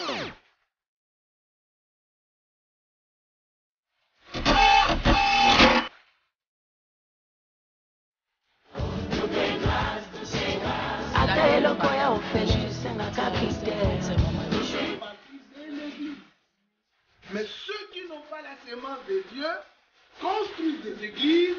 Mais ceux qui n'ont pas la sémence de Dieu construisent des églises.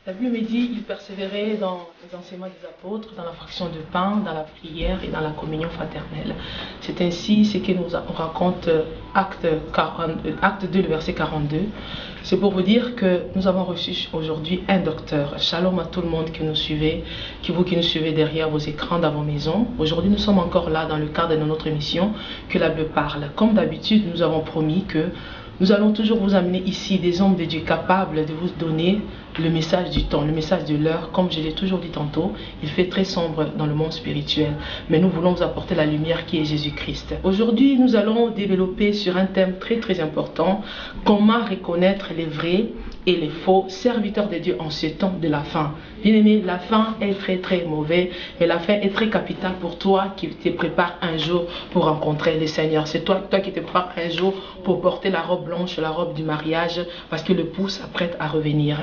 La Bible me dit, il persévérait dans les enseignements des apôtres, dans la fraction de pain, dans la prière et dans la communion fraternelle. C'est ainsi ce que nous raconte Acte 2, le verset 42. C'est pour vous dire que nous avons reçu aujourd'hui un docteur. Shalom à tout le monde qui nous suivez, vous qui nous suivez derrière vos écrans dans vos maisons. Aujourd'hui, nous sommes encore là dans le cadre de notre émission Que la Bible parle. Comme d'habitude, nous avons promis que nous allons toujours vous amener ici des hommes de Dieu capables de vous donner le message du temps, le message de l'heure. Comme je l'ai toujours dit tantôt, il fait très sombre dans le monde spirituel, mais nous voulons vous apporter la lumière qui est Jésus-Christ. Aujourd'hui, nous allons développer sur un thème très important, comment reconnaître les vrais et les faux serviteurs de Dieu en ce temps de la fin. Bien aimé, la fin est très mauvaise, mais la fin est très capitale pour toi qui te prépares un jour pour rencontrer le Seigneur. C'est toi qui te prépares un jour pour porter la robe blanche, la robe du mariage, parce que l'époux s'apprête à revenir.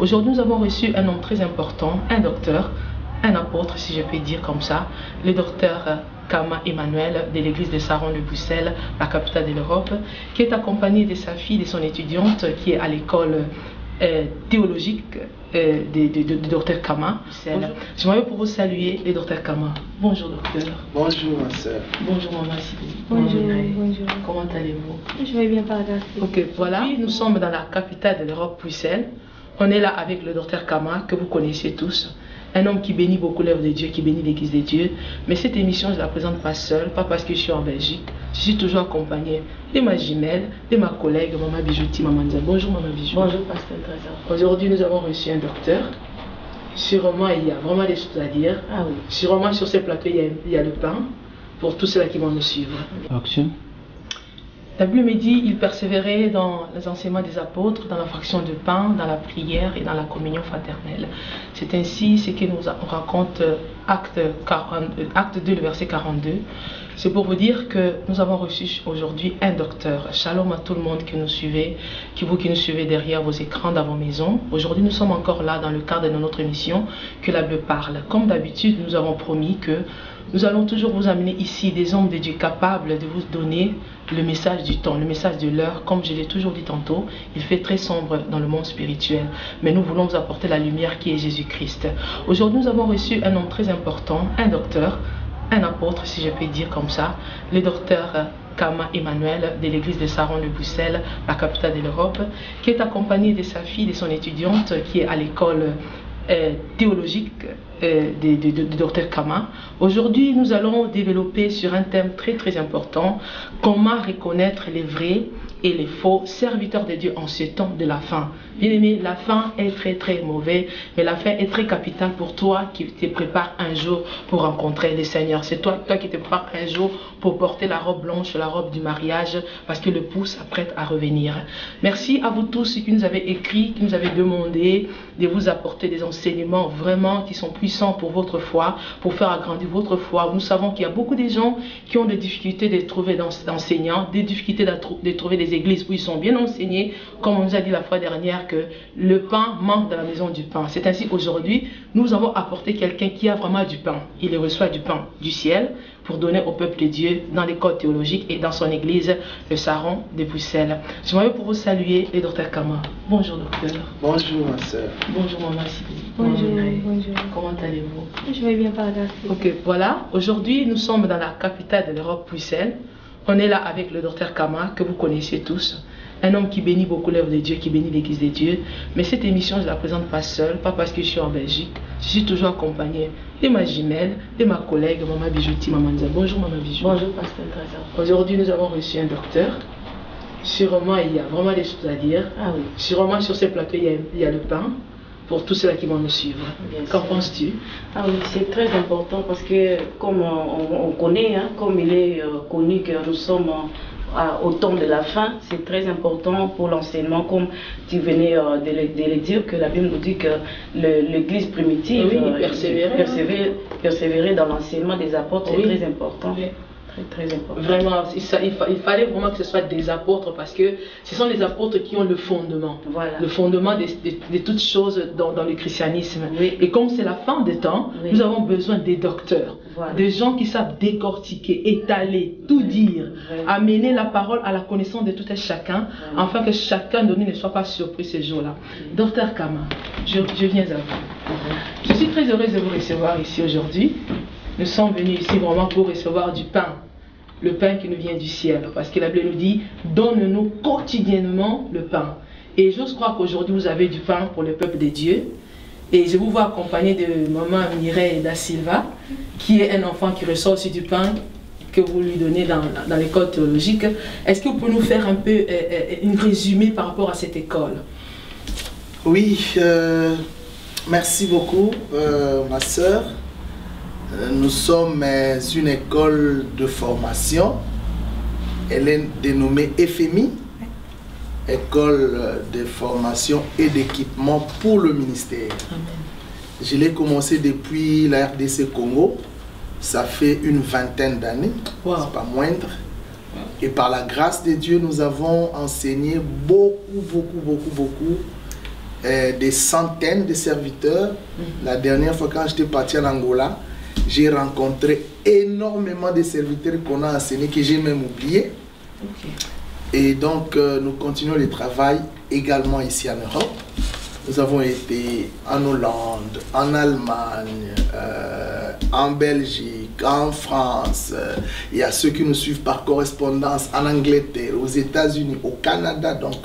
Aujourd'hui, nous avons reçu un homme très important, un docteur, un apôtre, si je peux dire comme ça, le docteur Kama Emmanuel de l'église de Saron de Bruxelles, la capitale de l'Europe, qui est accompagné de sa fille, de son étudiante, qui est à l'école théologique de docteur Kama. J'aimerais pour vous saluer le docteur Kama. Bonjour docteur. Bonjour ma soeur. Bonjour maman. Bonjour. Comment allez-vous? Je vais bien par grâce. Ok, voilà, nous sommes dans la capitale de l'Europe, Bruxelles. On est là avec le docteur Kama, que vous connaissez tous. Un homme qui bénit beaucoup l'œuvre de Dieu, qui bénit l'église de Dieu. Mais cette émission, je ne la présente pas seule, pas parce que je suis en Belgique. Je suis toujours accompagnée de ma jumelle, de ma collègue, Maman Bijouti, Maman Nza. Bonjour Maman Bijouti. Bonjour Pasteur Trésor. Aujourd'hui, nous avons reçu un docteur. Sûrement, il y a vraiment des choses à dire. Ah oui. Sûrement, sur ce plateau, il y a le pain pour tous ceux qui vont nous suivre. Action. La Bible me dit, il persévérait dans les enseignements des apôtres, dans la fraction de pain, dans la prière et dans la communion fraternelle. C'est ainsi ce que nous raconte Acte 2, le verset 42. C'est pour vous dire que nous avons reçu aujourd'hui un docteur. Shalom à tout le monde qui nous suivez, vous qui nous suivez derrière vos écrans dans vos maisons. Aujourd'hui, nous sommes encore là dans le cadre de notre émission Que la Bible parle. Comme d'habitude, nous avons promis que nous allons toujours vous amener ici des hommes de Dieu capables de vous donner le message du temps, le message de l'heure. Comme je l'ai toujours dit tantôt, il fait très sombre dans le monde spirituel, mais nous voulons vous apporter la lumière qui est Jésus-Christ. Aujourd'hui, nous avons reçu un homme très important, un docteur, un apôtre, si je peux dire comme ça, le docteur Kama Emmanuel de l'église de Saron de Bruxelles, la capitale de l'Europe, qui est accompagné de sa fille, de son étudiante, qui est à l'école théologique de docteur Kama. Aujourd'hui, nous allons développer sur un thème très important, comment reconnaître les vrais et les faux serviteurs de Dieu en ce temps de la fin. Bien aimé, la fin est très mauvaise, mais la fin est très capitale pour toi qui te prépares un jour pour rencontrer le Seigneur. C'est toi qui te prépares un jour pour porter la robe blanche, la robe du mariage, parce que l'époux s'apprête à revenir. Merci à vous tous qui nous avez écrit, qui nous avez demandé de vous apporter des enseignements vraiment qui sont puissants pour votre foi, pour faire agrandir votre foi. Nous savons qu'il y a beaucoup de gens qui ont des difficultés de trouver d'enseignants, des difficultés de trouver des églises où ils sont bien enseignés, comme on nous a dit la fois dernière que le pain manque dans la maison du pain. C'est ainsi aujourd'hui, nous avons apporté quelqu'un qui a vraiment du pain. Il reçoit du pain du ciel pour donner au peuple de Dieu dans l'école théologique et dans son église, le Saron de Bruxelles. J'aimerais pour vous saluer le docteur Kama. Bonjour docteur. Bonjour ma soeur. Bonjour maman. Bonjour. Comment allez-vous? Je vais bien par grâce. Ok, voilà. Aujourd'hui, nous sommes dans la capitale de l'Europe, Bruxelles. On est là avec le docteur Kama, que vous connaissez tous. Un homme qui bénit beaucoup l'œuvre de Dieu, qui bénit l'église de Dieu. Mais cette émission, je ne la présente pas seule, pas parce que je suis en Belgique. Je suis toujours accompagnée de ma jumelle, de ma collègue, Maman Bijouti, Maman Nza. Bonjour Maman Bijouti. Bonjour Pasteur Trésor. Aujourd'hui, nous avons reçu un docteur. Sûrement, il y a vraiment des choses à dire. Ah oui. Sûrement, sur ce plateau, il y a le pain pour tous ceux qui vont nous suivre. Qu'en penses-tu? Ah oui, c'est très important parce que comme on connaît, comme il est connu que nous sommes au temps de la fin, c'est très important pour l'enseignement, comme tu venais de le dire, que la Bible nous dit que l'Église primitive persévérait dans l'enseignement des apôtres, c'est très important. Oui. Très important. Vraiment, il fallait vraiment que ce soit des apôtres parce que ce sont les apôtres qui ont le fondement. Voilà. Le fondement de toutes choses dans le christianisme. Oui. Et comme c'est la fin des temps, oui, nous avons besoin des docteurs, voilà, des gens qui savent décortiquer, étaler, tout dire, amener la parole à la connaissance de tout un chacun, afin que chacun de nous ne soit pas surpris ce jour-là. Docteur Kama, je viens à vous. Je suis très heureuse de vous recevoir ici aujourd'hui. Nous sommes venus ici vraiment pour recevoir du pain. Le pain qui nous vient du ciel, parce que la Bible nous dit, donne-nous quotidiennement le pain. Et j'ose croire qu'aujourd'hui vous avez du pain pour le peuple de Dieu. Et je vous vois accompagné de maman Mireille da Silva, qui est un enfant qui reçoit aussi du pain que vous lui donnez dans l'école théologique. Est-ce que vous pouvez nous faire un peu un résumé par rapport à cette école? Oui, merci beaucoup, ma sœur. Nous sommes une école de formation. Elle est dénommée FMI, École de formation et d'équipement pour le ministère. Amen. Je l'ai commencé depuis la RDC Congo. Ça fait une vingtaine d'années, wow, c'est pas moindre. Et par la grâce de Dieu, nous avons enseigné beaucoup, des centaines de serviteurs. La dernière fois quand j'étais parti en Angola, j'ai rencontré énormément de serviteurs qu'on a enseignés, que j'ai même oubliés. Okay. Et donc, nous continuons le travail également ici en Europe. Nous avons été en Hollande, en Allemagne, en Belgique, en France. Il y a ceux qui nous suivent par correspondance en Angleterre, aux États-Unis, au Canada. Donc,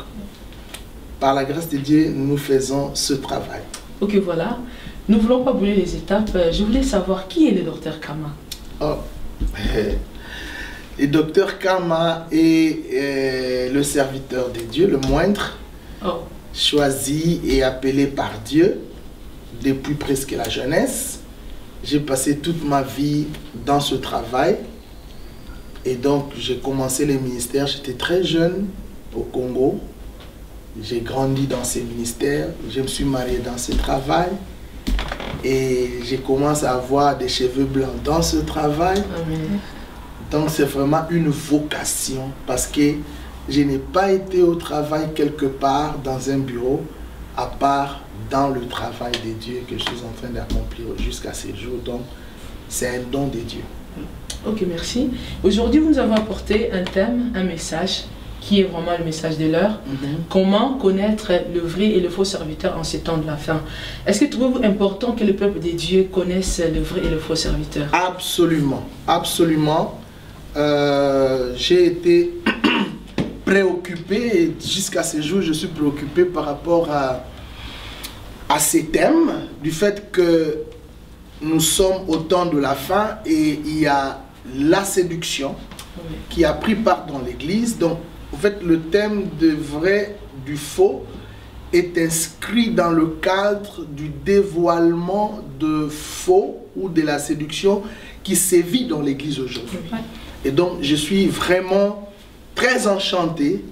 par la grâce de Dieu, nous faisons ce travail. Ok, voilà. Nous ne voulons pas brûler les étapes. Je voulais savoir qui est le docteur Kama. Oh. Le docteur Kama est le serviteur de Dieu, le moindre, choisi et appelé par Dieu depuis presque la jeunesse. J'ai passé toute ma vie dans ce travail. Et donc, j'ai commencé le ministère, j'étais très jeune au Congo. J'ai grandi dans ces ministères, je me suis marié dans ce travail. Et j'ai commencé à avoir des cheveux blancs dans ce travail. Amen. Donc c'est vraiment une vocation parce que je n'ai pas été au travail quelque part dans un bureau à part dans le travail de Dieu que je suis en train d'accomplir jusqu'à ce jour. Donc c'est un don de Dieu. Ok, merci. Aujourd'hui, vous nous avez apporté un thème, un message qui est vraiment le message de l'heure. Comment connaître le vrai et le faux serviteur en ces temps de la fin. Est-ce que trouvez-vous important que le peuple de Dieu connaisse le vrai et le faux serviteur? Absolument, absolument. J'ai été préoccupé et jusqu'à ce jour, je suis préoccupé par rapport à ces thèmes, du fait que nous sommes au temps de la fin et il y a la séduction qui a pris part dans l'Église. Donc, en fait, le thème de vrai, du faux est inscrit dans le cadre du dévoilement de faux ou de la séduction qui sévit dans l'Église aujourd'hui. Et donc, je suis vraiment très enchanté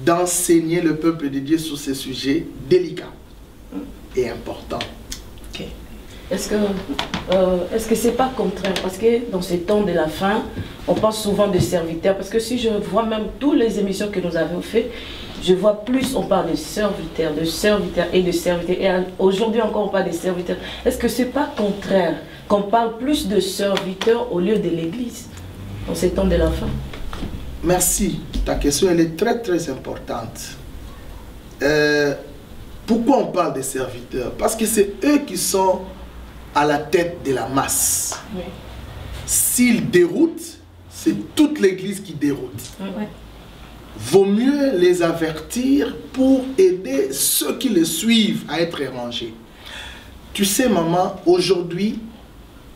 d'enseigner le peuple de Dieu sur ces sujets délicats et importants. Okay. Est-ce que c'est pas contraire? Parce que dans ces temps de la fin, on parle souvent de serviteurs. Parce que si je vois même toutes les émissions que nous avons faites, je vois plus on parle de serviteurs et de serviteurs. Et aujourd'hui encore on parle de serviteurs. Est-ce que c'est pas contraire qu'on parle plus de serviteurs au lieu de l'Église dans ces temps de la fin? Merci. Ta question elle est très importante. Pourquoi on parle des serviteurs? Parce que c'est eux qui sont à la tête de la masse. Oui. S'ils déroutent, c'est toute l'Église qui déroute. Oui. Vaut mieux les avertir pour aider ceux qui les suivent à être rangés. Tu sais, maman, aujourd'hui,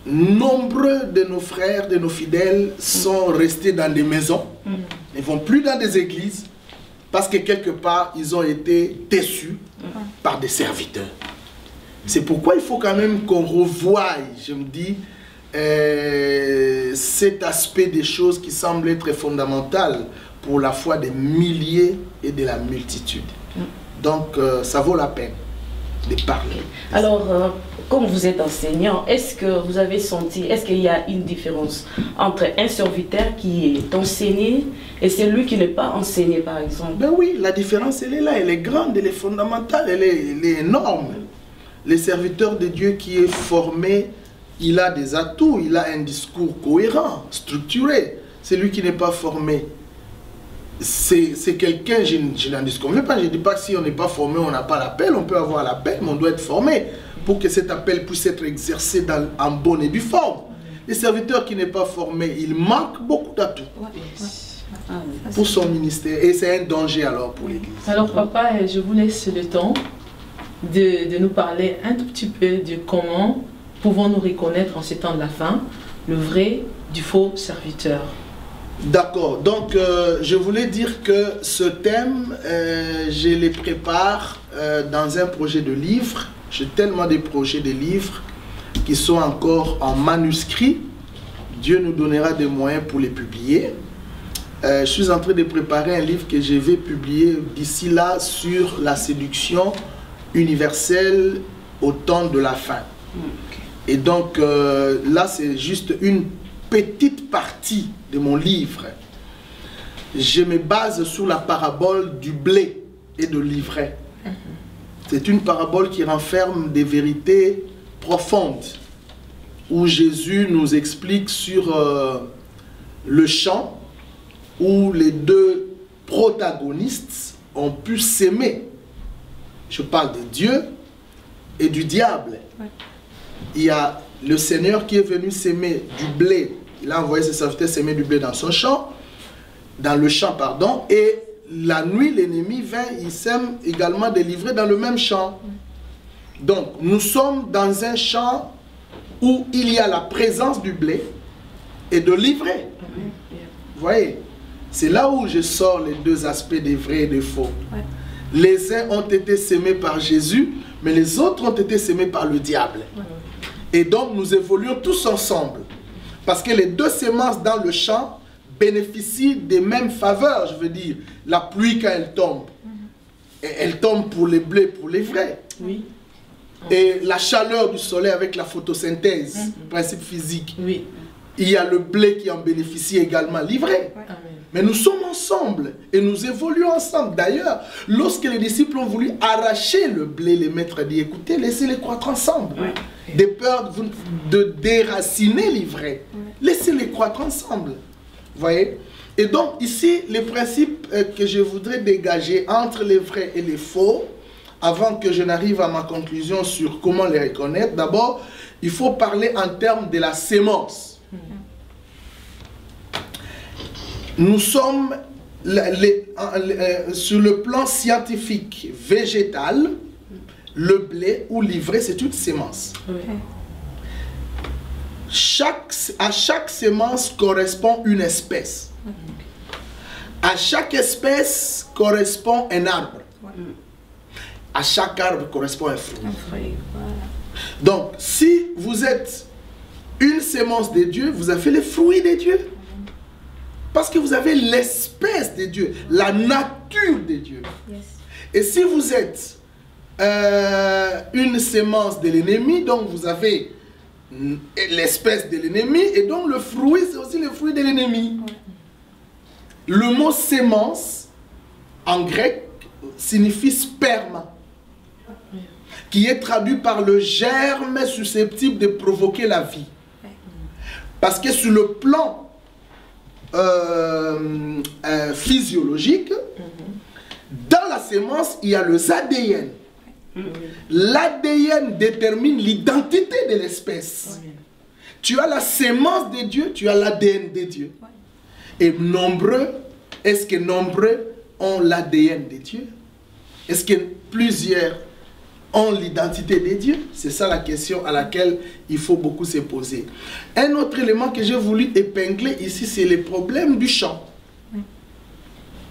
nombreux de nos frères, de nos fidèles sont restés dans des maisons. Ils ne vont plus dans des églises parce que quelque part, ils ont été déçus par des serviteurs. C'est pourquoi il faut quand même qu'on revoie, je me dis, cet aspect des choses qui semble être fondamental pour la foi des milliers et de la multitude. Donc, ça vaut la peine de parler. Alors, comme vous êtes enseignant, est-ce que vous avez senti, est-ce qu'il y a une différence entre un serviteur qui est enseigné et celui qui n'est pas enseigné, par exemple? Ben oui, la différence, elle est là, elle est grande, elle est fondamentale, elle est énorme. Le serviteur de Dieu qui est formé, il a des atouts, il a un discours cohérent, structuré. Celui qui n'est pas formé, c'est quelqu'un, je n'en disconviens pas, je ne dis pas que si on n'est pas formé, on n'a pas l'appel, on peut avoir l'appel, mais on doit être formé pour que cet appel puisse être exercé en bonne et due forme. Le serviteur qui n'est pas formé, il manque beaucoup d'atouts pour son ministère, et c'est un danger alors pour l'Église. Alors papa, je vous laisse le temps de nous parler un tout petit peu de comment pouvons-nous reconnaître en ces temps de la fin le vrai du faux serviteur. D'accord, donc je voulais dire que ce thème, je les prépare dans un projet de livre. J'ai tellement de projets de livres qui sont encore en manuscrit. Dieu nous donnera des moyens pour les publier. Je suis en train de préparer un livre que je vais publier d'ici là sur la séduction universelle au temps de la fin. Et donc là, c'est juste une petite partie de mon livre. Je me base sur la parabole du blé et de l'ivraie. C'est une parabole qui renferme des vérités profondes, où Jésus nous explique sur le champ où les deux protagonistes ont pu s'aimer. Je parle de Dieu et du diable. Il y a le Seigneur qui est venu s'aimer du blé. Il a envoyé ses serviteurs s'aimer du blé dans son champ, dans le champ, pardon, et la nuit, l'ennemi vint, il sème également des livrées dans le même champ. Donc, nous sommes dans un champ où il y a la présence du blé et de l'ivraie. Vous voyez, c'est là où je sors les deux aspects des vrais et des faux. Les uns ont été sémés par Jésus, mais les autres ont été sémés par le diable. Et donc, nous évoluons tous ensemble. Parce que les deux semences dans le champ bénéficient des mêmes faveurs, je veux dire. La pluie, quand elle tombe, elle tombe pour les blés, pour les vrais. Oui. Et la chaleur du soleil avec la photosynthèse, principe physique. Oui. Il y a le blé qui en bénéficie également, l'ivraie. Mais nous sommes ensemble et nous évoluons ensemble. D'ailleurs, lorsque les disciples ont voulu arracher le blé, les maîtres dit, écoutez, laissez-les croître ensemble. De peur de déraciner l'ivraie. Laissez-les croître ensemble. Vous voyez? Et donc ici, les principes que je voudrais dégager entre les vrais et les faux, avant que je n'arrive à ma conclusion sur comment les reconnaître, d'abord, il faut parler en termes de la sémence. Nous sommes sur le plan scientifique, végétal, le blé ou l'ivraie, c'est une sémence. À chaque sémence correspond une espèce. À chaque espèce correspond un arbre. À chaque arbre correspond un fruit. Donc, si vous êtes une sémence de Dieu, vous avez les fruits de Dieu. Parce que vous avez l'espèce de Dieu, la nature de Dieu. Et si vous êtes une sémence de l'ennemi, donc vous avez l'espèce de l'ennemi, et donc le fruit, c'est aussi le fruit de l'ennemi. Le mot sémence, en grec, signifie sperma, qui est traduit par le germe susceptible de provoquer la vie. Parce que sur le plan physiologique, dans la sémence, il y a le ADN. L'ADN détermine l'identité de l'espèce. Tu as la sémence de Dieu, tu as l'ADN de Dieu. Et nombreux, est-ce que nombreux ont l'ADN de Dieu? Est-ce que plusieurs ont l'identité de Dieu? C'est ça la question à laquelle il faut beaucoup se poser. Un autre élément que j'ai voulu épingler ici, c'est le problème du champ.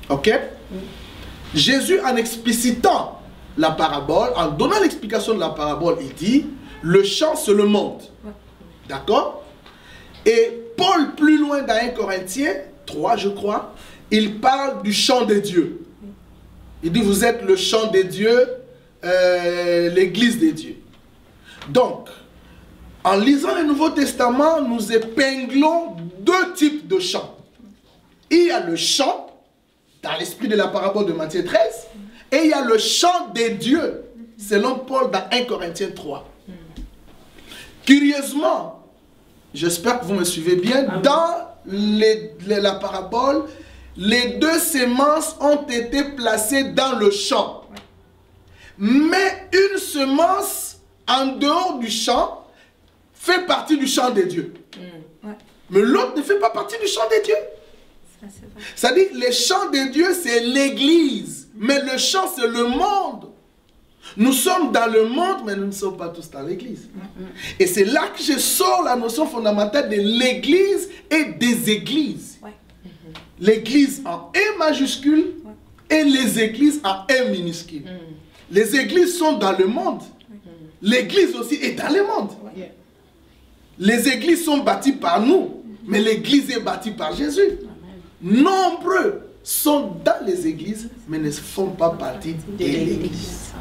Ok? Jésus, en explicitant la parabole, en donnant l'explication de la parabole, il dit, le champ c'est le monde. D'accord? Et Paul, plus loin dans 1 Corinthiens 3, je crois, il parle du chant des dieux. Il dit, vous êtes le chant des dieux, l'église des dieux. Donc, en lisant le Nouveau Testament, nous épinglons deux types de chants. Il y a le chant, dans l'esprit de la parabole de Matthieu 13, et il y a le chant des dieux, selon Paul dans 1 Corinthiens 3. Curieusement, j'espère que vous me suivez bien, dans la parabole, les deux semences ont été placées dans le champ. Mais une semence en dehors du champ fait partie du champ des dieux. Mais l'autre ne fait pas partie du champ des dieux. C'est-à-dire, le champ des dieux, c'est l'église. Mais le champ, c'est le monde. Nous sommes dans le monde, mais nous ne sommes pas tous dans l'église. Et c'est là que je sors la notion fondamentale de l'église et des églises. L'église en E majuscule et les églises en M minuscule. Les églises sont dans le monde. L'église aussi est dans le monde. Les églises sont bâties par nous, mais l'église est bâtie par Jésus. Nombreux sont dans les églises, mais ne font pas partie de l'église.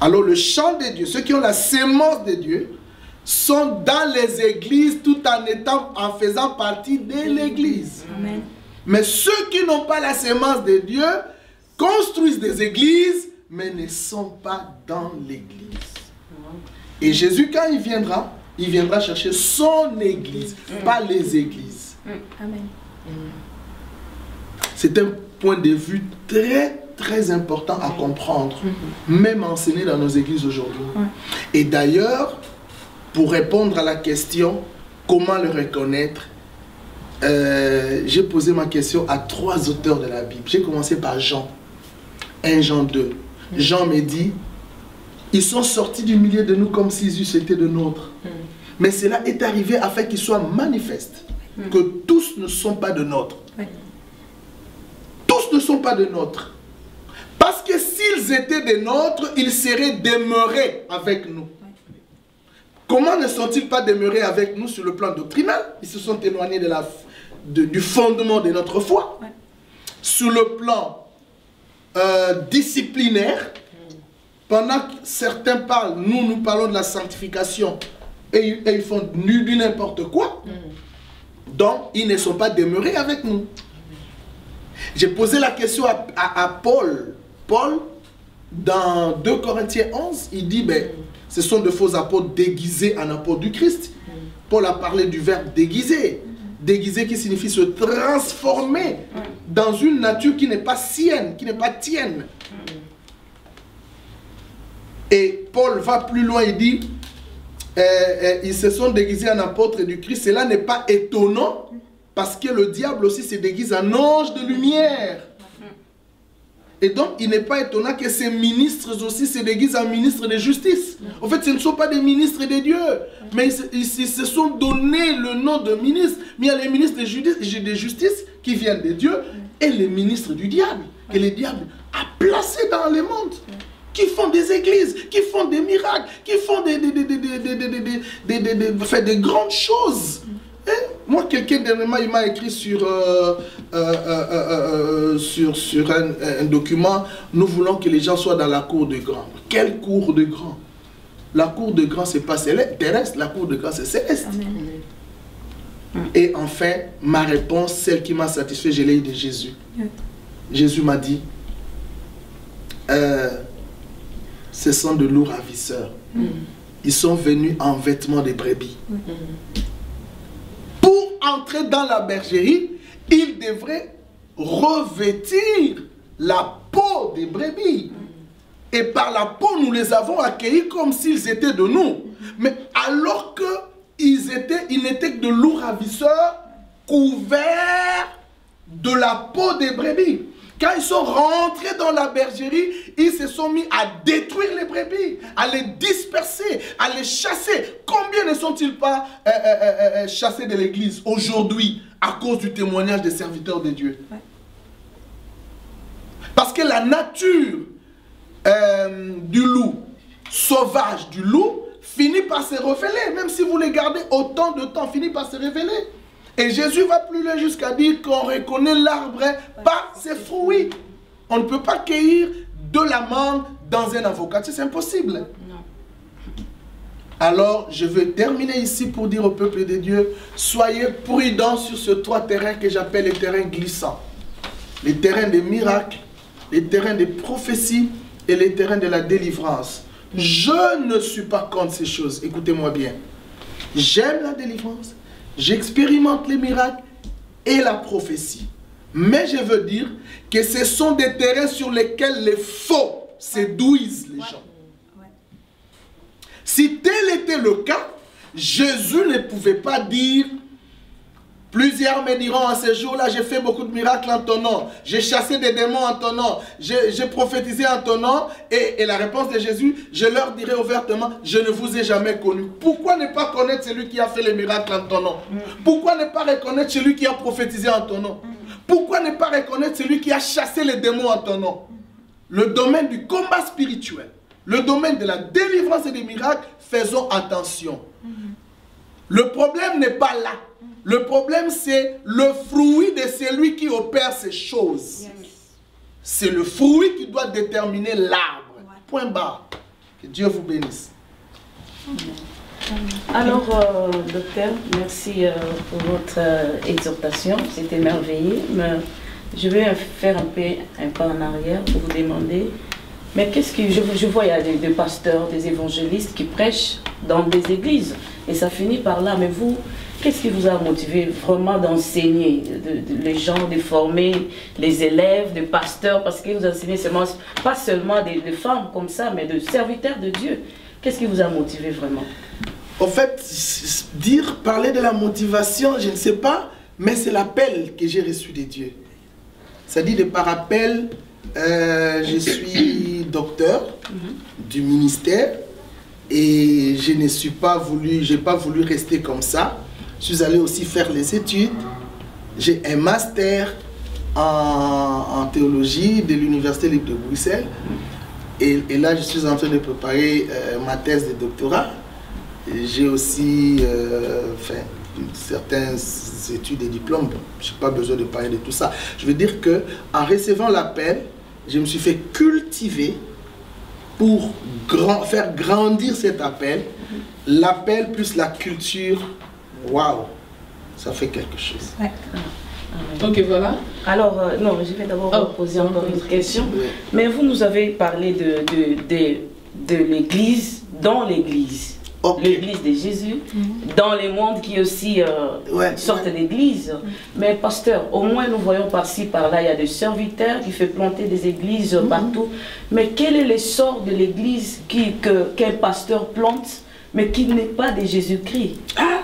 Alors le chant de Dieu, ceux qui ont la sémence de Dieu, sont dans les églises tout en faisant partie de l'église. Mais ceux qui n'ont pas la sémence de Dieu construisent des églises, mais ne sont pas dans l'église. Et Jésus, quand il viendra chercher son église, pas les églises. Amen. C'est un point de vue très important à comprendre, même enseigné dans nos églises aujourd'hui. Et d'ailleurs, pour répondre à la question, comment le reconnaître, j'ai posé ma question à 3 auteurs de la Bible. J'ai commencé par Jean, 1 Jean 2. Jean me dit, ils sont sortis du milieu de nous comme s'ils eussent été de nôtres. Mais cela est arrivé afin qu'il soit manifeste que tous ne sont pas de nôtres. Tous ne sont pas de nôtres. Parce que s'ils étaient des nôtres, ils seraient demeurés avec nous. Comment ne sont-ils pas demeurés avec nous sur le plan doctrinal? Ils se sont éloignés du fondement de notre foi. Sur le plan disciplinaire, pendant que certains parlent, nous parlons de la sanctification et ils font du n'importe quoi. Donc, ils ne sont pas demeurés avec nous. J'ai posé la question à Paul. Paul, dans 2 Corinthiens 11, il dit, ben, ce sont de faux apôtres déguisés en apôtres du Christ. Paul a parlé du verbe déguiser. Déguiser qui signifie se transformer dans une nature qui n'est pas sienne, qui n'est pas tienne. Et Paul va plus loin, il dit, ils se sont déguisés en apôtres du Christ. Cela n'est pas étonnant, parce que le diable aussi se déguise en ange de lumière. Et donc, il n'est pas étonnant que ces ministres aussi se déguisent en ministres de justice. En fait, ce ne sont pas des ministres de Dieu, mais ils se sont donné le nom de ministres. Mais il y a les ministres de justice qui viennent de Dieu et les ministres du diable, que le diable a placés dans le monde, qui font des églises, qui font des miracles, qui font des grandes choses. Moi, quelqu'un dernièrement, il m'a écrit sur un document, nous voulons que les gens soient dans la cour de grand. Quelle cour de grand? La cour de grand, c'est pas terrestre, la cour de grand, c'est céleste. Amen. Et enfin, ma réponse, celle qui m'a satisfait, je l'ai eu de Jésus. Jésus m'a dit, ce sont de lourds ravisseurs. Ils sont venus en vêtements de brebis. Pour entrer dans la bergerie, ils devraient revêtir la peau des brebis. Et par la peau, nous les avons accueillis comme s'ils étaient de nous. Mais alors qu'ils n'étaient que de lourds ravisseurs couverts de la peau des brebis. Quand ils sont rentrés dans la bergerie, ils se sont mis à détruire les brebis, à les disperser, à les chasser. Combien ne sont-ils pas chassés de l'église aujourd'hui à cause du témoignage des serviteurs de Dieu? Parce que la nature du loup, sauvage du loup, finit par se révéler. Même si vous les gardez autant de temps, finit par se révéler. Et Jésus va plus loin jusqu'à dire qu'on reconnaît l'arbre par ses fruits. On ne peut pas cueillir de la mangue dans un avocatier, c'est impossible. Non. Alors, je veux terminer ici pour dire au peuple de Dieu, soyez prudents sur ces 3 terrains que j'appelle les terrains glissants. Les terrains des miracles, les terrains des prophéties et les terrains de la délivrance. Je ne suis pas contre ces choses, écoutez-moi bien. J'aime la délivrance, j'expérimente les miracles et la prophétie. Mais je veux dire que ce sont des terrains sur lesquels les faux séduisent les gens. Si tel était le cas, Jésus ne pouvait pas dire « Plusieurs me diront à ce jour-là, j'ai fait beaucoup de miracles en ton nom, j'ai chassé des démons en ton nom, j'ai prophétisé en ton nom. » Et la réponse de Jésus, je leur dirai ouvertement, je ne vous ai jamais connu. Pourquoi ne pas connaître celui qui a fait les miracles en ton nom? Pourquoi ne pas reconnaître celui qui a prophétisé en ton nom? Pourquoi ne pas reconnaître celui qui a chassé les démons en ton nom? Le domaine du combat spirituel, le domaine de la délivrance et des miracles, faisons attention. Le problème n'est pas là. Le problème, c'est le fruit de celui qui opère ces choses. C'est le fruit qui doit déterminer l'arbre. Point barre. Que Dieu vous bénisse. Alors, docteur, merci pour votre exhortation. C'était merveilleux. Mais je vais faire un pas en arrière pour vous demander, mais qu'est-ce que je vois, il y a des pasteurs, des évangélistes qui prêchent dans des églises. Et ça finit par là. Mais vous, qu'est-ce qui vous a motivé vraiment d'enseigner les gens, de former les élèves, des pasteurs, parce que vous enseignez seulement, pas seulement des femmes comme ça, mais de serviteurs de Dieu. Qu'est-ce qui vous a motivé vraiment? En fait, parler de la motivation, je ne sais pas, mais c'est l'appel que j'ai reçu de Dieu. C'est-à-dire que par appel, je suis docteur du ministère et je n'ai pas voulu rester comme ça. Je suis allé aussi faire les études. J'ai un master en théologie de l'Université libre de Bruxelles. Et là, je suis en train de préparer ma thèse de doctorat. J'ai aussi fait certaines études et diplômes. Je n'ai pas besoin de parler de tout ça. Je veux dire qu'en recevant l'appel, je me suis fait cultiver pour faire grandir cet appel. L'appel plus la culture, waouh, ça fait quelque chose. Ouais. Ok, voilà. Alors, non, je vais d'abord poser encore une question. Oui. Mais vous nous avez parlé de l'Église, dans l'Église. Okay. L'Église de Jésus, dans les mondes qui aussi sortent d'Église. Mais pasteur, au moins nous voyons par-ci, par-là, il y a des serviteurs qui font planter des églises partout. Mais quel est l'essor de l'Église qu'un pasteur plante, mais qui n'est pas de Jésus-Christ?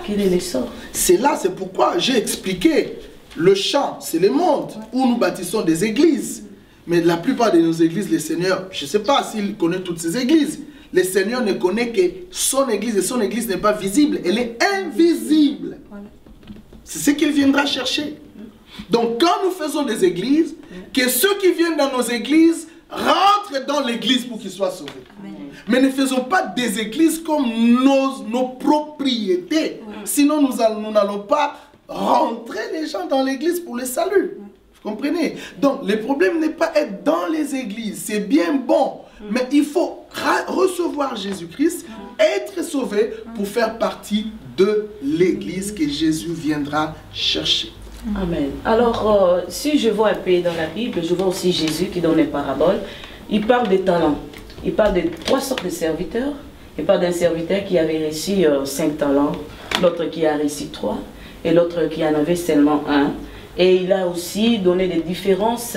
Quel est l'essor? C'est là, c'est pourquoi j'ai expliqué. Le champ, c'est le monde où nous bâtissons des églises. Mais la plupart de nos églises, les seigneurs, je ne sais pas s'il connaît toutes ces églises. Le Seigneur ne connaît que son église et son église n'est pas visible, elle est invisible. C'est ce qu'il viendra chercher. Donc quand nous faisons des églises, que ceux qui viennent dans nos églises rentrent dans l'église pour qu'ils soient sauvés. Mais ne faisons pas des églises comme nos propriétés. Sinon nous n'allons pas rentrer les gens dans l'église pour le salut. Vous comprenez? Donc le problème n'est pas être dans les églises, c'est bien bon. Mais il faut recevoir Jésus-Christ, être sauvé pour faire partie de l'église que Jésus viendra chercher. Amen. Alors, si je vois un peu dans la Bible, je vois aussi Jésus qui donne les paraboles. Il parle des talents. Il parle de 3 sortes de serviteurs. Il parle d'un serviteur qui avait reçu 5 talents, l'autre qui a reçu 3 et l'autre qui en avait seulement 1. Et il a aussi donné des différences,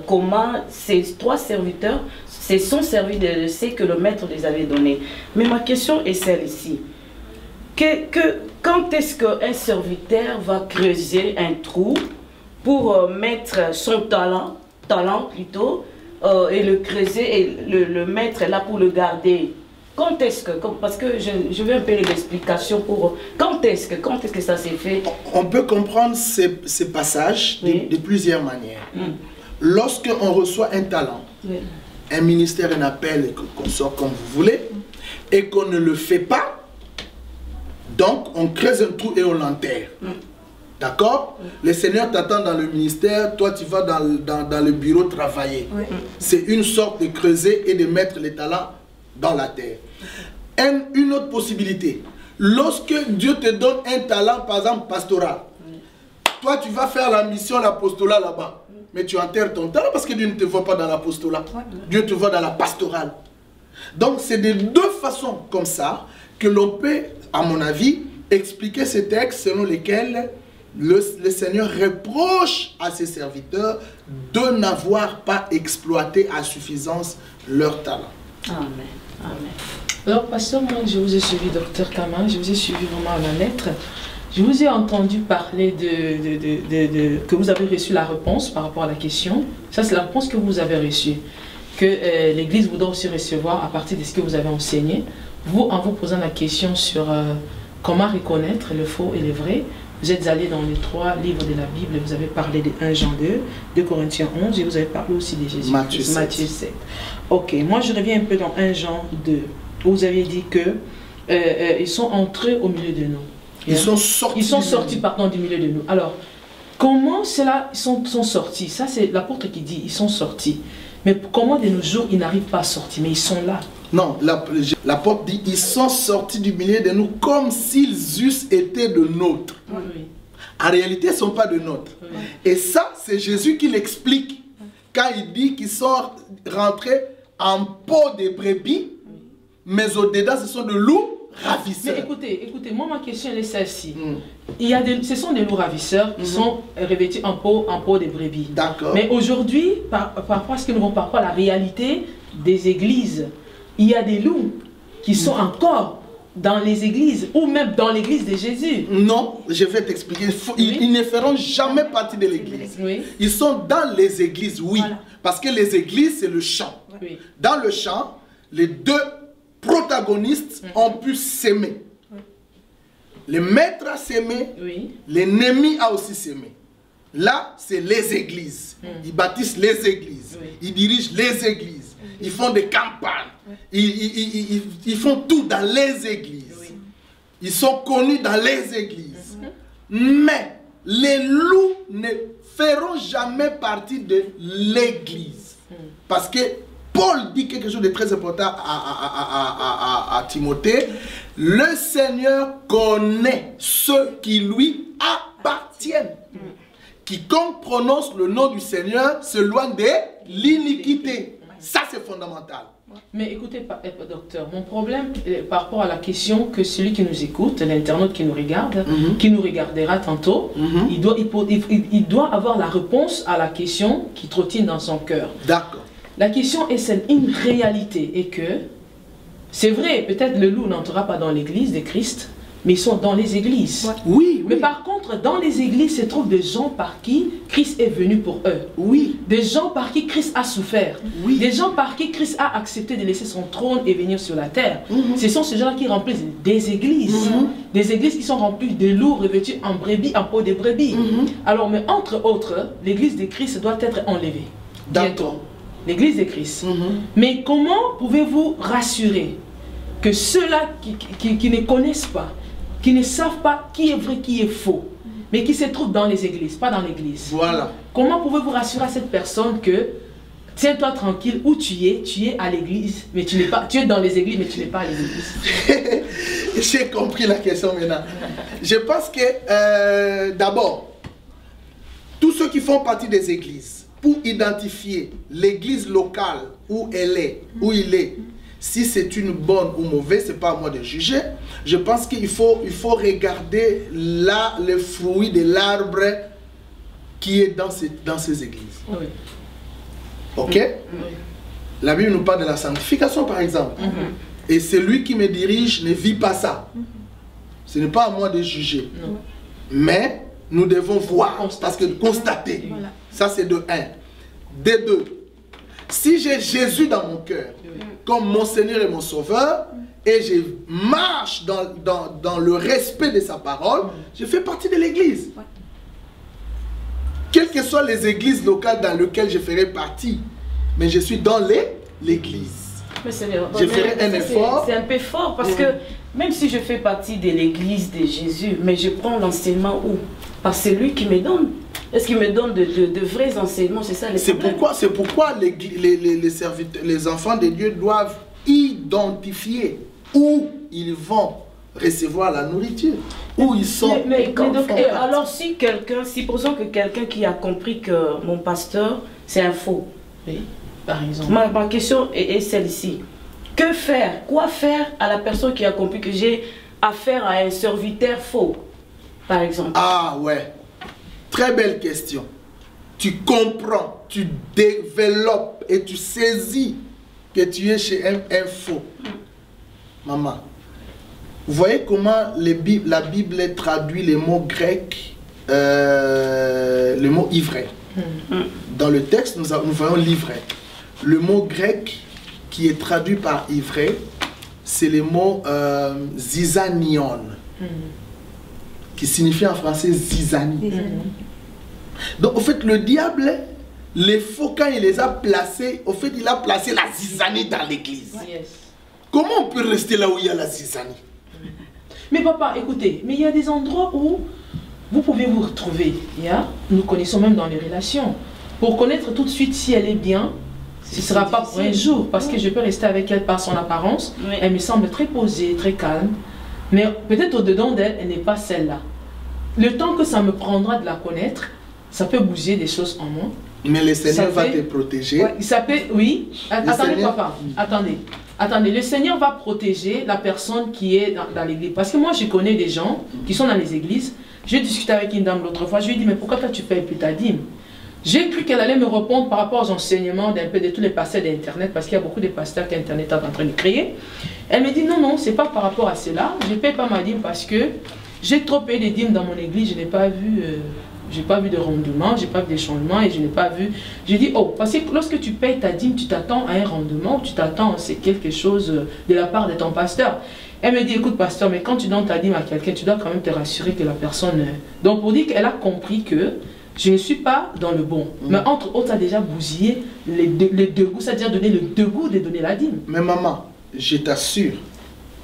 comment ces 3 serviteurs se sont servis de ce que le maître les avait donné. Mais ma question est celle-ci. Quand est-ce qu'un serviteur va creuser un trou pour mettre son talent plutôt, et le creuser et le mettre là pour le garder? Quand est-ce que, parce que je veux un peu l'explication pour, quand est-ce que ça s'est fait? On peut comprendre ces passages de plusieurs manières. Lorsqu'on reçoit un talent, un ministère, un appel, qu'on sort comme vous voulez, et qu'on ne le fait pas, donc on creuse un trou et on l'enterre. D'accord? Le Seigneur t'attend dans le ministère, toi tu vas dans le bureau travailler. C'est une sorte de creuser et de mettre les talents dans la terre. Une autre possibilité, lorsque Dieu te donne un talent, par exemple pastoral, toi tu vas faire la mission, l'apostolat là-bas, mais tu enterres ton talent parce que Dieu ne te voit pas dans l'apostolat. Dieu te voit dans la pastorale. Donc c'est de deux façons comme ça que l'on peut, à mon avis, expliquer ces textes selon lesquels le Seigneur reproche à ses serviteurs de n'avoir pas exploité à suffisance leur talent. Amen. Amen. Alors, pasteur, moi, je vous ai suivi, docteur Kama, je vous ai suivi vraiment à la lettre. Je vous ai entendu parler que vous avez reçu la réponse par rapport à la question. Ça, c'est la réponse que vous avez reçue. Que l'Église voudra aussi recevoir à partir de ce que vous avez enseigné. Vous, en vous posant la question sur comment reconnaître le faux et le vrai, vous êtes allé dans les 3 livres de la Bible, vous avez parlé de 1 Jean 2, 2 Corinthiens 11, et vous avez parlé aussi de Jésus. Matthieu 7. Ok, moi je reviens un peu dans 1 Jean 2, où vous avez dit que ils sont entrés au milieu de nous. Ils sont sortis pardon, du milieu de nous. Alors, comment cela ils sont sortis? Ça, c'est l'apôtre qui dit, ils sont sortis. Mais comment de nos jours, ils n'arrivent pas à sortir, mais ils sont là? Non, l'apôtre dit, ils sont sortis du milieu de nous comme s'ils eussent été de nôtres. Oui. En réalité, ils ne sont pas de nôtres. Oui. Et ça, c'est Jésus qui l'explique. Quand il dit qu'ils sont rentrés en peau de brebis, mais au-dedans, ce sont de loups ravisseurs. Mais écoutez, moi, ma question est celle-ci. Ce sont des loups ravisseurs qui sont revêtus en peau de brebis. D'accord. Mais aujourd'hui, par rapport à ce que nous voyons parfois, la réalité des églises, il y a des loups qui sont encore dans les églises ou même dans l'église de Jésus. Non, je vais t'expliquer. Ils ne feront jamais partie de l'église. Oui. Ils sont dans les églises, oui. Voilà. Parce que les églises, c'est le chant. Oui. Dans le chant, les 2 protagonistes ont pu s'aimer. Le maître a s'aimé, l'ennemi a aussi s'aimé. Là, c'est les églises. Ils bâtissent les églises. Ils dirigent les églises. Ils font des campagnes. Ils font tout dans les églises. Ils sont connus dans les églises. Mais les loups ne feront jamais partie de l'église. Parce que Paul dit quelque chose de très important à Timothée. Le Seigneur connaît ceux qui lui appartiennent. Quiconque prononce le nom du Seigneur s'éloigne de l'iniquité. Ça, c'est fondamental. Mais écoutez, docteur, mon problème par rapport à la question que celui qui nous écoute, l'internaute qui nous regarde, qui nous regardera tantôt, il doit avoir la réponse à la question qui trottine dans son cœur. D'accord. La question est celle, une réalité est que, c'est vrai, peut-être le loup n'entrera pas dans l'église de Christ, mais ils sont dans les églises. Oui. Mais par contre, dans les églises se trouvent des gens par qui Christ est venu pour eux. Oui. Des gens par qui Christ a souffert. Oui. Des gens par qui Christ a accepté de laisser son trône et venir sur la terre. Ce sont ces gens-là qui remplissent des églises. Des églises qui sont remplies de loups revêtus en brebis, en peau de brebis. Alors, mais entre autres, l'église de Christ doit être enlevée. D'accord. L'église de Christ. Mais comment pouvez-vous rassurer que ceux-là qui ne connaissent pas, qui ne savent pas qui est vrai, qui est faux, mais qui se trouvent dans les églises, pas dans l'église. Voilà. Comment pouvez-vous rassurer à cette personne que tiens-toi tranquille, où tu es à l'église, mais tu n'es pas, tu es dans les églises, mais tu n'es pas à l'église. J'ai compris la question maintenant. Je pense que d'abord, tous ceux qui font partie des églises, pour identifier l'église locale où elle est, où il est, si c'est une bonne ou mauvaise, ce n'est pas à moi de juger. Je pense qu'il faut regarder là le fruit de l'arbre qui est dans ces églises. Oui. Ok? Oui. La Bible nous parle de la sanctification, par exemple. Et celui qui me dirige ne vit pas ça. Ce n'est pas à moi de juger. Non. Mais nous devons voir, parce que constater. Voilà. Ça, c'est de 1. De 2. Si j'ai Jésus dans mon cœur, comme mon Seigneur et mon Sauveur, et je marche dans le respect de sa parole, je fais partie de l'église. Quelles que soient les églises locales dans lesquelles je ferai partie, mais je suis dans l'église. Je ferai un effort. C'est un peu fort parce que même si je fais partie de l'église de Jésus, mais je prends l'enseignement où? Parce que c'est lui qui me donne. Est-ce qu'il me donne de vrais enseignements? C'est ça les problèmes. C'est pourquoi les enfants de Dieu doivent identifier où ils vont recevoir la nourriture, où ils sont. Mais alors si supposons que quelqu'un qui a compris que mon pasteur c'est un faux, oui, par exemple. Ma question est celle-ci. Que faire? Quoi faire à la personne qui a compris que j'ai affaire à un serviteur faux, par exemple? Ah ouais, très belle question. Tu comprends, tu développes et tu saisis que tu es chez un faux. Maman, vous voyez comment la Bible traduit les mots grecs, le mot ivraie. Dans le texte, nous voyons l'ivraie. Le mot grec qui est traduit par ivraie, c'est le mot zizanion, qui signifie en français zizanie. Donc, au fait, le diable, les faux, quand il les a placés, au fait, il a placé la zizanie dans l'église. Yes. Comment on peut rester là où il y a la zizanie? Mais papa, écoutez, mais il y a des endroits où vous pouvez vous retrouver. Nous connaissons même dans les relations. Pour connaître tout de suite si elle est bien, ce ne sera pas pour un jour, parce que je peux rester avec elle par son apparence. Oui. Elle me semble très posée, très calme. Mais peut-être au-dedans d'elle, elle n'est pas celle-là. Le temps que ça me prendra de la connaître, ça peut bouger des choses en moi. Mais le Seigneur va te protéger. Ouais, ça peut, oui. Attendez, papa. Attendez. Le Seigneur va protéger la personne qui est dans l'église. Parce que moi, je connais des gens qui sont dans les églises. J'ai discuté avec une dame l'autre fois. Je lui ai dit, mais pourquoi toi, tu payes plus ta dîme? J'ai cru qu'elle allait me répondre par rapport aux enseignements d'un peu de tous les pasteurs d'Internet, parce qu'il y a beaucoup de pasteurs qu'Internet est en train de créer. Elle me dit, non, c'est pas par rapport à cela. Je ne paye pas ma dîme parce que j'ai trop payé des dîmes dans mon église. Je n'ai pas vu... j'ai pas vu de rendement, j'ai pas vu de changement et je n'ai pas vu... J'ai dit, oh, parce que lorsque tu payes ta dîme, tu t'attends à un rendement, tu t'attends, c'est quelque chose de la part de ton pasteur. Elle me dit, écoute pasteur, mais quand tu donnes ta dîme à quelqu'un, tu dois quand même te rassurer que la personne... Donc pour dire qu'elle a compris que je ne suis pas dans le bon. Mais entre autres, ça a déjà bousillé les deux goûts, c'est-à-dire donner le dégoût de donner la dîme. Mais maman, je t'assure,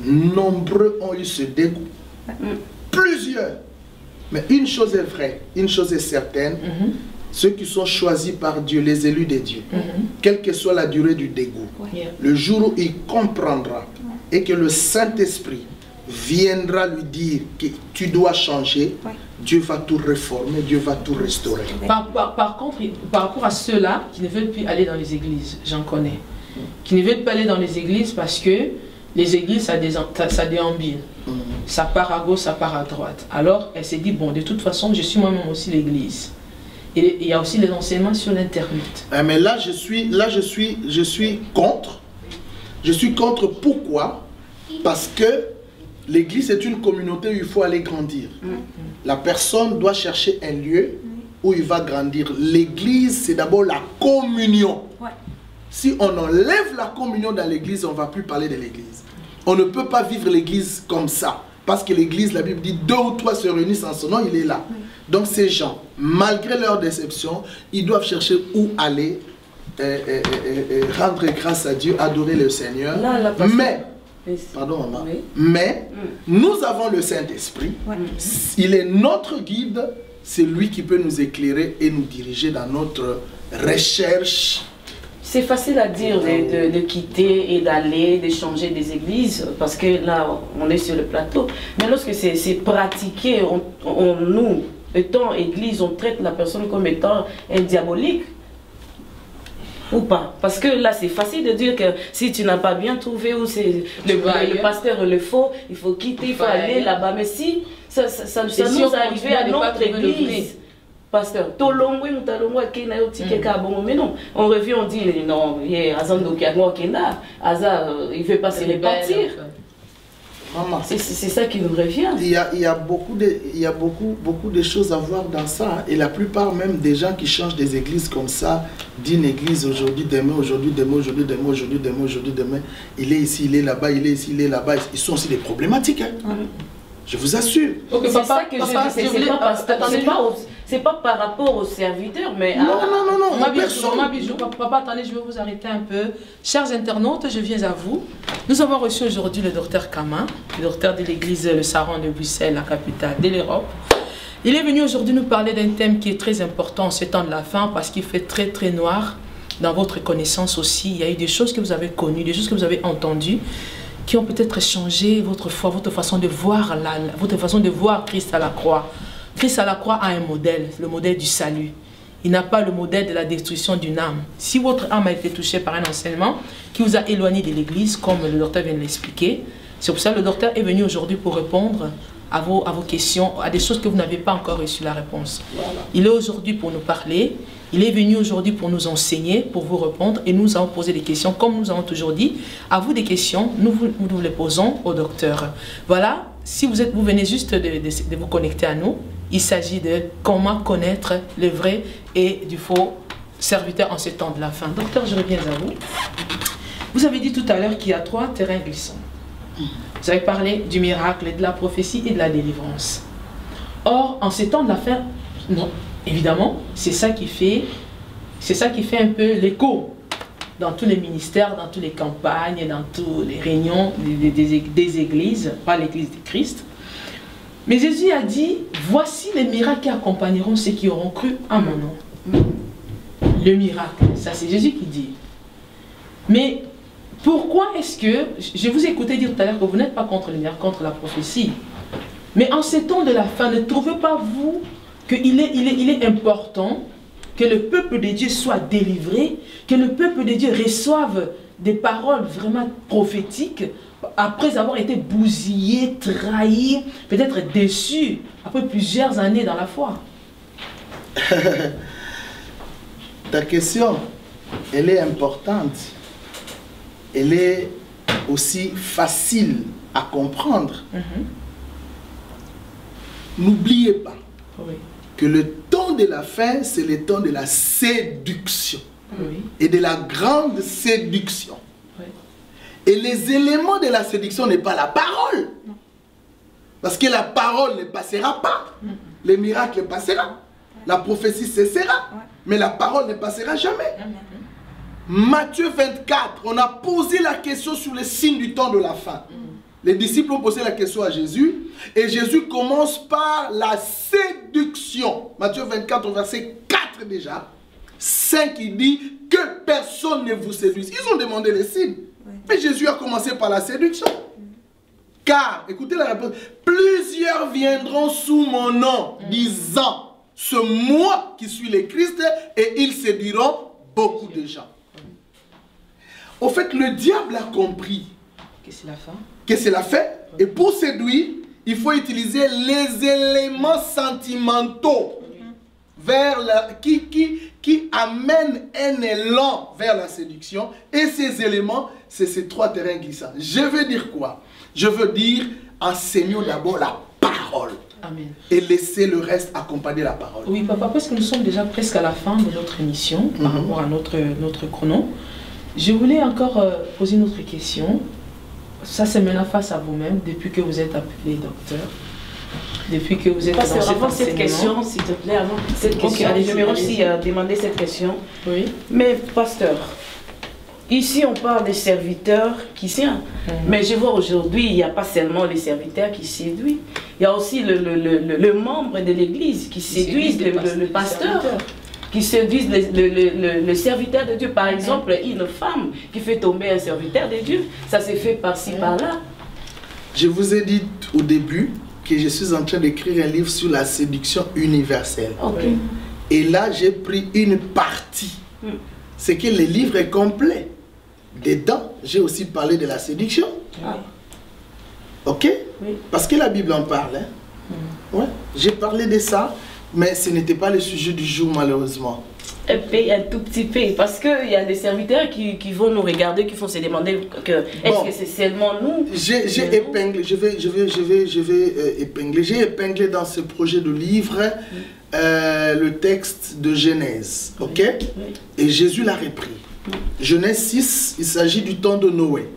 nombreux ont eu ce dégoût. Plusieurs. Mais une chose est vraie, une chose est certaine, ceux qui sont choisis par Dieu, les élus de Dieu, quelle que soit la durée du dégoût, le jour où il comprendra et que le Saint-Esprit viendra lui dire que tu dois changer, Dieu va tout réformer, Dieu va tout restaurer. Par contre, par rapport à ceux-là qui ne veulent plus aller dans les églises, j'en connais, qui ne veulent pas aller dans les églises parce que les églises, ça déambule. Ça part à gauche, ça part à droite. Alors, elle s'est dit, bon, de toute façon, je suis moi-même aussi l'église. Et il y a aussi les enseignements sur l'Internet. Mais là, je suis contre. Je suis contre pourquoi? Parce que l'église est une communauté où il faut aller grandir. La personne doit chercher un lieu où il va grandir. L'église, c'est d'abord la communion. Si on enlève la communion dans l'église, on ne va plus parler de l'église. On ne peut pas vivre l'église comme ça. Parce que l'église, la Bible dit, 2 ou 3 se réunissent en son nom, il est là. Donc ces gens, malgré leur déception, ils doivent chercher où aller, rendre grâce à Dieu, adorer le Seigneur. Pardon maman, mais nous avons le Saint-Esprit. Il est notre guide, c'est lui qui peut nous éclairer et nous diriger dans notre recherche. C'est facile à dire de quitter et d'aller, de changer des églises, parce que là, on est sur le plateau. Mais lorsque c'est pratiqué, nous, étant église, on traite la personne comme étant un diabolique. Ou pas? Parce que là, c'est facile de dire que si tu n'as pas bien trouvé où c'est le pasteur le faux, il faut quitter, il faut aller là-bas. Mais si ça nous arrivait à notre église, pasteur, mais non, on revient, on dit non, il ne veut pas se répartir. C'est ça qui nous revient. Il y a beaucoup de choses à voir dans ça. Et la plupart même des gens qui changent des églises comme ça, d'une église aujourd'hui, demain, aujourd'hui, demain, aujourd'hui, demain, aujourd'hui, demain, aujourd'hui, demain, il est ici, il est là-bas, il est ici, il est là-bas. Ils sont aussi des problématiques. Je vous assure. Okay, c'est ça que c'est pas par rapport aux serviteurs, mais... Non. Papa, attendez, je vais vous arrêter un peu. Chers internautes, je viens à vous. Nous avons reçu aujourd'hui le docteur Kama, le docteur de l'église Le Saron de Bruxelles, la capitale de l'Europe. Il est venu aujourd'hui nous parler d'un thème qui est très important en ces temps de la fin parce qu'il fait très très noir. Dans votre connaissance aussi, il y a eu des choses que vous avez connues, des choses que vous avez entendues qui ont peut-être changé votre foi, votre façon de voir Christ à la croix. Christ à la croix a un modèle, le modèle du salut. Il n'a pas le modèle de la destruction d'une âme. Si votre âme a été touchée par un enseignement qui vous a éloigné de l'église, comme le docteur vient de l'expliquer, c'est pour ça que le docteur est venu aujourd'hui pour répondre à vos questions, à des choses que vous n'avez pas encore reçu la réponse. Voilà. Il est aujourd'hui pour nous parler, il est venu aujourd'hui pour nous enseigner, pour vous répondre, et nous allons poser des questions, comme nous avons toujours dit. À vous des questions, nous les posons au docteur. Voilà, si vous venez juste de vous connecter à nous, il s'agit de comment connaître le vrai et du faux serviteur en ces temps de la fin. Docteur, je reviens à vous. Vous avez dit tout à l'heure qu'il y a 3 terrains glissants. Vous avez parlé du miracle, de la prophétie et de la délivrance. Or, en ces temps de la fin, non, évidemment, c'est ça qui fait un peu l'écho dans tous les ministères, dans toutes les campagnes, dans toutes les réunions des églises, pas l'église de Christ. Mais Jésus a dit, voici les miracles qui accompagneront ceux qui auront cru à mon nom. Le miracle, ça c'est Jésus qui dit. Mais pourquoi est-ce que, je vous ai écouté dire tout à l'heure que vous n'êtes pas contre le miracle, contre la prophétie. Mais en ces temps de la fin, ne trouvez pas vous qu'il est important que le peuple de Dieu soit délivré, que le peuple de Dieu reçoive des paroles vraiment prophétiques après avoir été bousillé, trahi, peut-être déçu, après plusieurs années dans la foi. Ta question, elle est importante. Elle est aussi facile à comprendre. N'oubliez pas que le temps de la fin, c'est le temps de la séduction. Et de la grande séduction. Et les éléments de la séduction n'est pas la parole. Parce que la parole ne passera pas. Les miracles passera. La prophétie cessera. Mais la parole ne passera jamais. Matthieu 24, on a posé la question sur les signes du temps de la fin. Les disciples ont posé la question à Jésus. Et Jésus commence par la séduction. Matthieu 24, au verset 4 déjà. 5, il dit que personne ne vous séduise. Ils ont demandé les signes. Mais Jésus a commencé par la séduction. Car, écoutez la réponse, plusieurs viendront sous mon nom, disant, c'est moi qui suis le Christ, et ils séduiront beaucoup de gens. Au fait, le diable a compris que c'est la fin. Que c'est la fin. Et pour séduire, il faut utiliser les éléments sentimentaux vers qui amènent un élan vers la séduction. Et ces éléments, c'est ces 3 terrains glissants. Je veux dire quoi? Je veux dire, enseignons d'abord la parole. Amen. Et laissez le reste accompagner la parole. Oui, papa, parce que nous sommes déjà presque à la fin de notre émission, par rapport à notre chrono. Je voulais encore poser une autre question. Ça, c'est maintenant face à vous-même, depuis que vous êtes appelé docteur. Depuis que vous êtes dans cette question, s'il te plaît, avant cette question, allez, j'aimerais aussi demander cette question. Oui. Mais, pasteur, ici on parle des serviteurs qui servent. Mais je vois aujourd'hui, il n'y a pas seulement les serviteurs qui séduisent. Il y a aussi le membre de l'église qui séduisent le pasteur. Qui séduisent le serviteur de Dieu. Par exemple, une femme qui fait tomber un serviteur de Dieu, ça s'est fait par-ci, par-là. Je vous ai dit au début que je suis en train d'écrire un livre sur la séduction universelle. Et là, j'ai pris une partie. C'est que le livre est complet. Dedans, j'ai aussi parlé de la séduction. Ok? Parce que la Bible en parle. Ouais. J'ai parlé de ça. Mais ce n'était pas le sujet du jour, malheureusement. Un tout petit peu, parce qu'il y a des serviteurs qui vont nous regarder, qui vont se demander est-ce que c'est seulement nous? J'ai épinglé, je vais épingler. J'ai épinglé dans ce projet de livre le texte de Genèse, ok? Et Jésus l'a repris. Genèse 6, il s'agit du temps de Noé.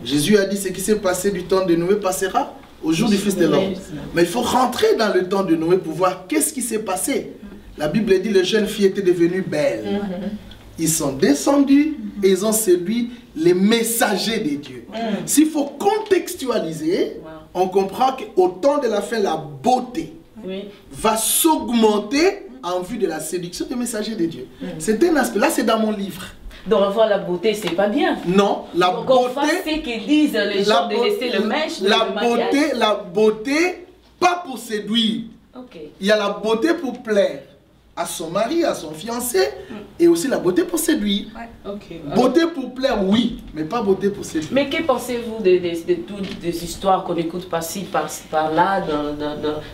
Jésus a dit ce qui s'est passé du temps de Noé passera au jour du Fils de l'homme. Mais il faut rentrer dans le temps de Noé pour voir qu'est-ce qui s'est passé. La Bible dit que les jeunes filles étaient devenues belles. Ils sont descendus et ils ont séduit les messagers de Dieu. S'il faut contextualiser, on comprend qu'au temps de la fin, la beauté va s'augmenter en vue de la séduction des messagers de Dieu. C'est un aspect. Là, c'est dans mon livre. Donc avoir la beauté, c'est pas bien. Non, la donc, beauté. on fasse ce qu'ils disent les gens de laisser le mèche, la beauté, pas pour séduire. Il y a la beauté pour plaire à son mari, à son fiancé, et aussi la beauté pour séduire. Beauté pour plaire, oui, mais pas beauté pour séduire. Mais que pensez-vous de toutes les histoires qu'on écoute par-ci, par-là,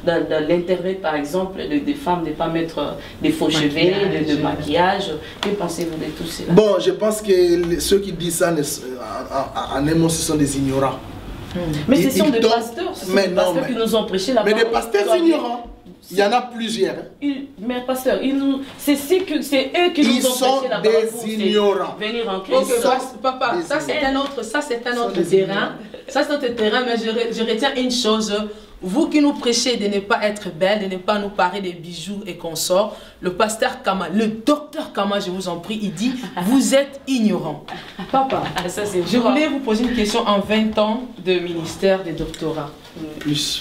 dans l'internet par exemple, des femmes ne pas mettre des faux cheveux, de maquillage? Que pensez-vous de tout cela? Bon, je pense que ceux qui disent ça en un mot, ce sont des ignorants. Mais ce sont des pasteurs, qui nous ont prêché la parole. Mais des pasteurs ignorants. Il y en a plusieurs. Mais pasteur, c'est eux qui nous ont prêché la parole. Ils sont des ignorants. Venir en Christ. Papa, ça c'est un autre terrain. Ça c'est notre terrain, mais je retiens une chose. Vous qui nous prêchez de ne pas être belle, de ne pas nous parler des bijoux et consorts, le pasteur Kama, le docteur Kama, je vous en prie, il dit, vous êtes ignorant. Papa, je voulais vous poser une question en 20 ans de ministère de doctorat.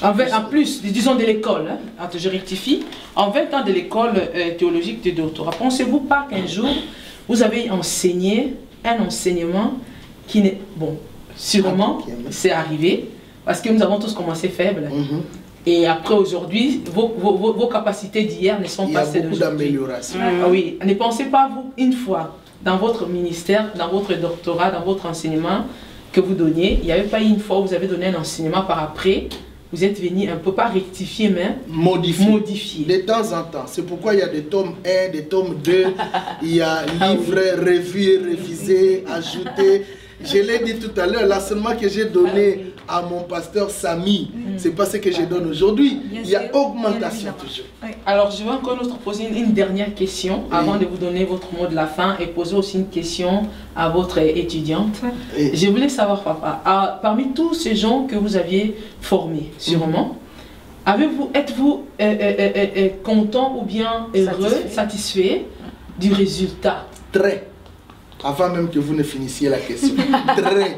En plus, disons de l'école, hein, je rectifie, en 20 ans de l'école théologique de doctorat, pensez-vous pas qu'un jour, vous avez enseigné un enseignement qui n'est... Bon, sûrement, c'est arrivé, parce que nous avons tous commencé faibles. Et après aujourd'hui, vos capacités d'hier ne sont pas celles d'aujourd'hui. Il y a beaucoup d'amélioration. Oui, ne pensez pas vous, une fois, dans votre ministère, dans votre doctorat, dans votre enseignement que vous donniez, il n'y avait pas une fois où vous avez donné un enseignement par après, vous êtes venu un peu, pas rectifier, mais modifier. De temps en temps. C'est pourquoi il y a des tomes 1, des tomes 2, il y a livres, revues, révisés, ajoutés. Je l'ai dit tout à l'heure, l'enseignement que j'ai donné à mon pasteur Samy, c'est pas ce que je donne aujourd'hui. Il y a augmentation toujours. Alors, je vais encore nous poser une dernière question avant de vous donner votre mot de la fin et poser aussi une question à votre étudiante. Je voulais savoir, papa, parmi tous ces gens que vous aviez formés, sûrement, êtes-vous content ou bien heureux, satisfait du résultat? Très. Avant même que vous ne finissiez la question. Très.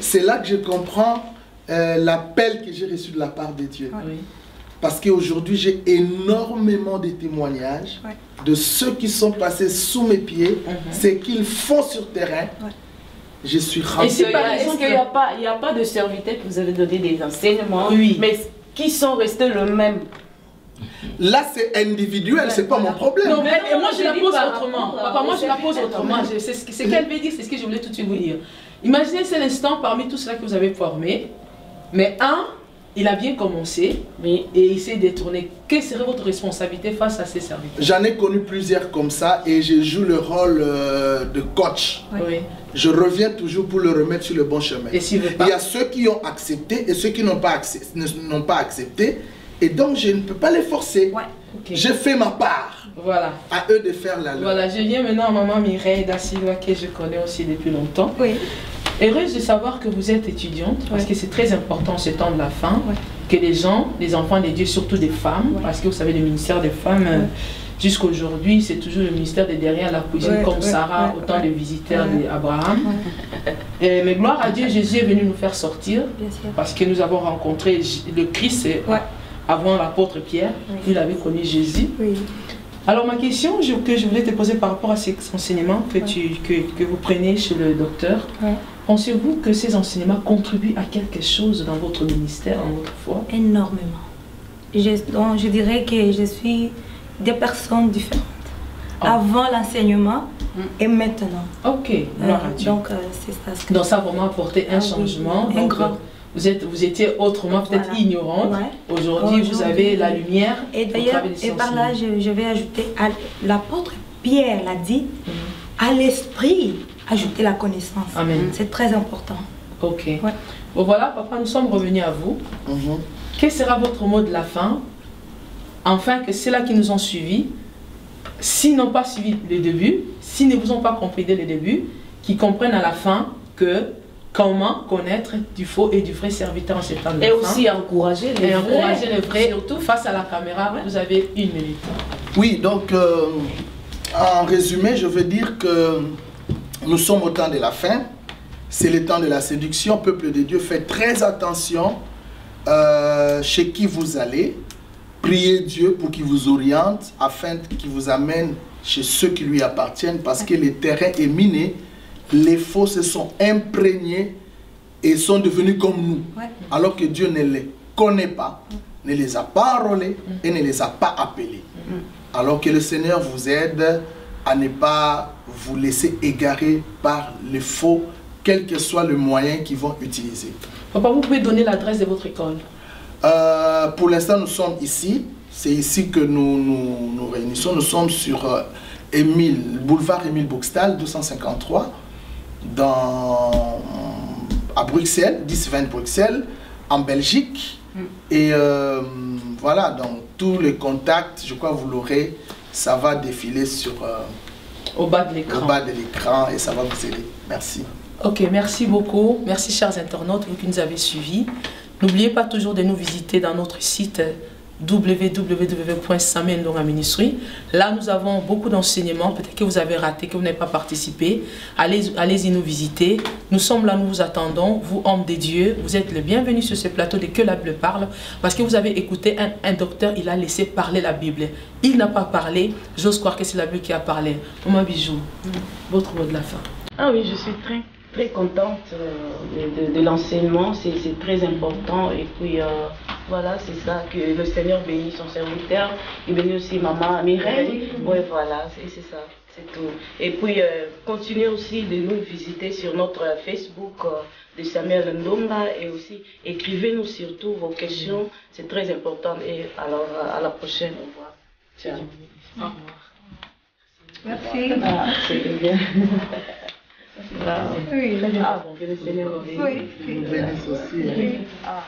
C'est là que je comprends l'appel que j'ai reçu de la part de Dieu. Parce qu'aujourd'hui, j'ai énormément de témoignages de ceux qui sont passés sous mes pieds, ce qu'ils font sur terrain. Je suis rempli. Est-ce qu'il n'y a pas de serviteurs que vous avez donné des enseignements, mais qui sont restés le même? Là, c'est individuel, c'est pas mon problème. Non, mais moi, je la pose autrement. Papa, moi, je la pose autrement. C'est ce qu'elle veut dire, c'est ce que je voulais tout de suite vous dire. Imaginez cet instant parmi tout cela que vous avez formé, mais il a bien commencé et il s'est détourné. Quelle serait votre responsabilité face à ces serviteurs? J'en ai connu plusieurs comme ça et je joue le rôle de coach. Je reviens toujours pour le remettre sur le bon chemin. Et s'il veut pas? Il y a ceux qui ont accepté et ceux qui n'ont pas accepté. Et donc, je ne peux pas les forcer. J'ai fait ma part. Voilà. À eux de faire la loi. Voilà, je viens maintenant à maman Mireille Da Silva, que je connais aussi depuis longtemps. Heureuse de savoir que vous êtes étudiante, parce que c'est très important ce temps de la fin, que les gens, les enfants de Dieu, surtout des femmes, parce que vous savez, le ministère des femmes, jusqu'à aujourd'hui, c'est toujours le ministère de derrière la cuisine, comme Sarah, autant de visiteurs d'Abraham. Mais gloire à Dieu, Jésus est venu nous faire sortir, parce que nous avons rencontré le Christ. Avant l'apôtre Pierre, il avait connu Jésus. Alors ma question que je voulais te poser par rapport à ces enseignements que vous prenez chez le docteur, pensez-vous que ces enseignements contribuent à quelque chose dans votre ministère, dans votre foi? Énormément. Donc, je dirais que je suis des personnes différentes. Avant l'enseignement et maintenant. Ok, gloire à Dieu. Donc c'est ça. Donc ça a vraiment apporté un changement. Un grand. Vous étiez autrement peut-être ignorante. Aujourd'hui, vous avez la lumière. Et d'ailleurs, et par là, je vais ajouter, l'apôtre Pierre l'a dit, à l'esprit, ajouter la connaissance. C'est très important. Ok. Bon, voilà, papa, nous sommes revenus à vous. Quel sera votre mot de la fin? Enfin, que ceux-là qui nous ont suivis, s'ils n'ont pas suivi le début, s'ils ne vous ont pas compris dès le début, qu'ils comprennent à la fin que comment connaître du faux et du vrai serviteur en ces temps de fin. Et aussi encourager les vrais, surtout face à la caméra. Vous avez 1 minute. Oui, donc en résumé, je veux dire que nous sommes au temps de la fin. C'est le temps de la séduction. Peuple de Dieu, faites très attention chez qui vous allez. priez Dieu pour qu'il vous oriente afin qu'il vous amène chez ceux qui lui appartiennent, parce que le terrain est miné, les faux se sont imprégnés et sont devenus comme nous, alors que Dieu ne les connaît pas, ne les a pas enrôlés et ne les a pas appelés. Alors que le Seigneur vous aide à ne pas vous laisser égarer par les faux, quel que soit le moyen qu'ils vont utiliser. Papa, vous pouvez donner l'adresse de votre école? Pour l'instant, nous sommes ici. C'est ici que nous réunissons. Nous sommes sur boulevard Émile Boxtal, 253, à Bruxelles, 10-20 Bruxelles, en Belgique. Et voilà, donc tous les contacts, je crois que vous l'aurez, ça va défiler au bas de l'écran. Au bas de l'écran et ça va vous aider. Merci. Ok, merci beaucoup. Merci chers internautes, vous qui nous avez suivis. N'oubliez pas toujours de nous visiter dans notre site www.samuel Ndonga Ministry. Là, nous avons beaucoup d'enseignements. Peut-être que vous avez raté, que vous n'avez pas participé. Allez-y nous visiter. Nous sommes là, nous vous attendons. Vous, hommes de Dieu, vous êtes les bienvenus sur ce plateau de Que la Bible parle. Parce que vous avez écouté un docteur, il a laissé parler la Bible. Il n'a pas parlé. J'ose croire que c'est la Bible qui a parlé. Maman Bijou, votre mot de la fin. Ah oui, je suis très contente de l'enseignement, c'est très important. Et puis voilà, c'est ça, que le Seigneur bénit son serviteur, il bénit aussi maman Mireille. Oui, voilà, c'est ça, c'est tout. Et puis continuez aussi de nous visiter sur notre Facebook de Samuel Ndonga, et aussi écrivez-nous surtout vos questions, c'est très important. Et alors à la prochaine, au revoir. Ciao. Au revoir. Merci. Ah, c'est bien. Oui, ah bon, que le Seigneur bénisse. Oui. Bénisse aussi. Oui. Ah,